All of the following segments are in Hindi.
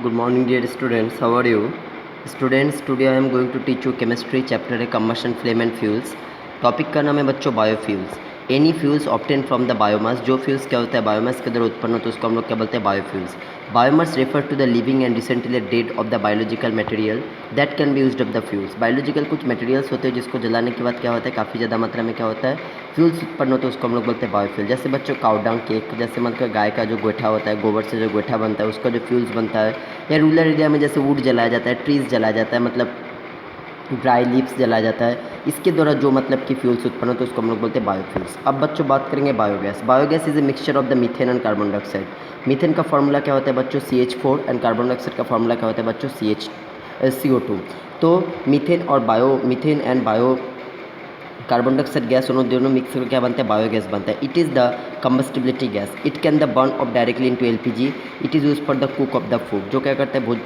Good morning dear students, how are you? Students, today I am going to teach you chemistry chapter है combustion flame and fuels. Topic का नाम है बच्चों biofuels. Any fuels obtain from the biomass. जो फ्यूल्स क्या होता है बायोमास के द्वारा उत्पन्न होता है उसको हम लोग क्या बोलते हैं biofuels. Biomass refer to the living and recently dead of the biological material that can be used of the fuels. Biological कुछ मटेरियल्स होते हैं जिसको जलाने के बाद क्या होता है काफ़ी ज़्यादा मात्रा में क्या होता है फ्यूल्स उत्पन्न होते हैं उसको हम लोग बोलते हैं बायोफ्यूल. जैसे बच्चों काउडंग केक, जैसे मतलब गाय का जो गोइठा होता है गोबर से जो गोइठा बनता है उसका जो फ्यूल्स बनता है, या रूरल एरिया में जैसे वुड जलाया जाता है, ट्रीज़ जलाया जाता है, मतलब ड्राई लीव्स जलाया जाता है, इसके द्वारा जो मतलब कि फ्यूल्स उत्पन्न होते हैं उसको हम लोग बोलते हैं बायोफ्यूल्स. अब बच्चों बात करेंगे biogas. Biogas is a mixture of the methane and carbon dioxide. Methane का फॉर्मूला क्या होता है बच्चों CH4 एंड कार्बन डाइऑक्साइड का फॉर्मूला क्या होता है बच्चों CO2. तो methane and bio carbon dioxide gas दोनों मिक्स करके क्या बनता है बायोगैस बनता है. It is the combustibility gas. It can the burn of directly into LPG. It is use for the cook of the food. जो क्या करता है भोज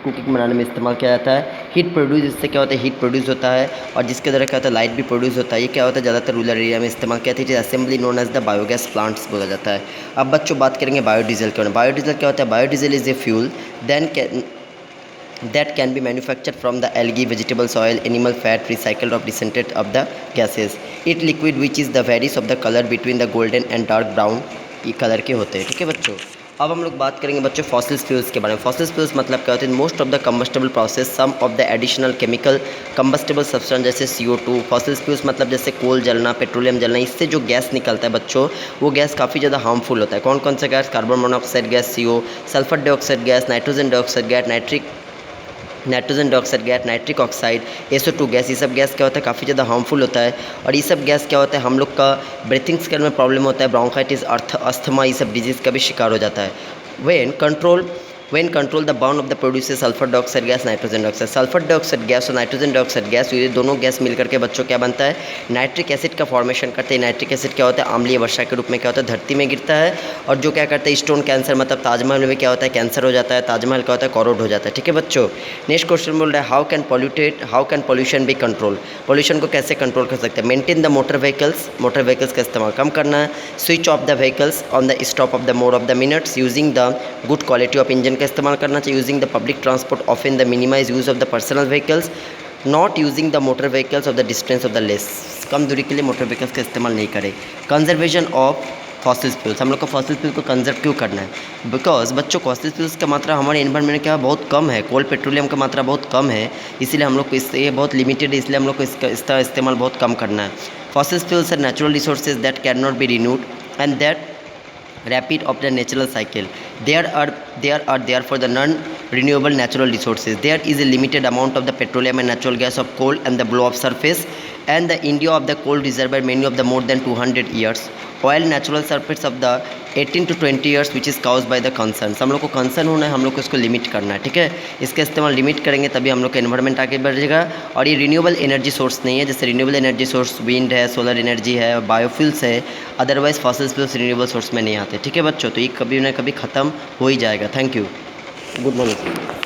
कुकिंग बनाने में इस्तेमाल किया जाता है. हीट प्रोड्यूस, इससे क्या होता है हीट प्रोड्यूस होता है और जिसके द्वारा क्या होता है लाइट भी प्रोड्यूस होता है. ये क्या होता है ज़्यादातर रूरल एरिया में इस्तेमाल किया जाता है. Assembly known as the biogas plants बोला जाता है. अब बच्चों बात करेंगे बायोडीजल के. बायोडीजल क्या होता है biodiesel is a fuel that can be manufactured from the algae, vegetables oil, animal fat recycled or descended of the gases. It liquid which is the varies of the color between the golden and dark brown ये कलर के होते हैं. ठीक है बच्चों. अब हम लोग बात करेंगे बच्चों फॉसिल फ्यूल्स के बारे में. फॉसिल फ्यूल्स मतलब क्या होते हैं most of the combustible process some of the additional chemical combustible substance जैसे CO2. फॉसिल फ्यूल्स मतलब जैसे कोल जलना, पेट्रोलियम जलना, इससे जो गैस निकलता है बच्चों वो गैस काफ़ी ज़्यादा हार्मफुल होता है. कौन कौन सा gas carbon monoxide gas CO, sulphur dioxide gas, nitrogen dioxide gas, nitrogen dioxide gas, nitric oxide, SO2 gas. ये सब गैस क्या होता है काफ़ी ज़्यादा हार्मफुल होता है. और ये सब गैस क्या होता है हम लोग का ब्रीथिंग स्केल में प्रॉब्लम होता है, ब्रोंकाइटिस, अस्थमा, ये सब डिजीज़ का भी शिकार हो जाता है. when control the burn of the produces sulfur dioxide gas, nitrogen dioxide. Sulphur dioxide gas और नाइट्रोजन डाइऑक्साइड गैस ये दोनों गैस मिलकर के बच्चों क्या बनता है नाइट्रिक एसिड का फॉर्मेशन करते हैं. नाइट्रिक एसिड क्या होता है अम्लीय वर्षा के रूप में क्या होता है धरती में गिरता है और जो क्या करता है स्टोन कैंसर मतलब ताजमहल में क्या होता है कैंसर हो जाता है, ताजमहल क्या होता है कॉरोड हो जाता है. ठीक है बच्चों. नेक्स्ट क्वेश्चन बोल रहा है how can pollution be control. Pollution को कैसे कंट्रोल कर सकते हैं. मेंटेन द मोटर व्हीकल्स का इस्तेमाल कम करना है. Switch off the vehicles on the stop of the mode of the minutes. Using the good quality of engine का इस्तेमाल करना चाहिए. Using the public transport often the minimize use of the personal vehicles. Not using the motor vehicles of the distance of the less. कम दूरी के लिए मोटर व्हीकल्स का इस्तेमाल नहीं करें. Conservation of fossil fuels. हम लोग को फॉसिल फ्यूल को कंजर्व क्यों करना है बिकॉज बच्चों फॉसिल फ्यूल्स का मात्रा हमारे एनवायरमेंट में क्या बहुत कम है. कोल पेट्रोलियम का मात्रा बहुत कम है इसीलिए हम लोग को इससे ये बहुत लिमिटेड है इसलिए हम लोग को इसका इस्तेमाल बहुत कम करना है. Fossil fuels are natural resources that can not be renewed and that rapid of the natural cycle. There for the non-renewable natural resources. There is a limited amount of the petroleum and natural gas of coal and the blow up surface and the India of the coal reservoir many of the more than 200 years. Oil natural surface of the 18 to 20 years which is caused by the concerns. हम लोग को कंसर्न होना है, हम लोग को इसको लिमिट करना है. ठीक है. इसका इस्तेमाल लिमिट करेंगे तभी हम लोग का एनवायरमेंट आगे बढ़ेगा. और ये रिन्यूएबल एनर्जी सोर्स नहीं है. जैसे रिन्यूएबल एनर्जी सोर्स विंड है, सोलर एनर्जी है, बायोफ्यूल्स है. Otherwise fossil fuels renewable source में नहीं आते. ठीक है बच्चों. तो ये कभी ना कभी ख़त्म हो ही जाएगा. Thank you. Good morning.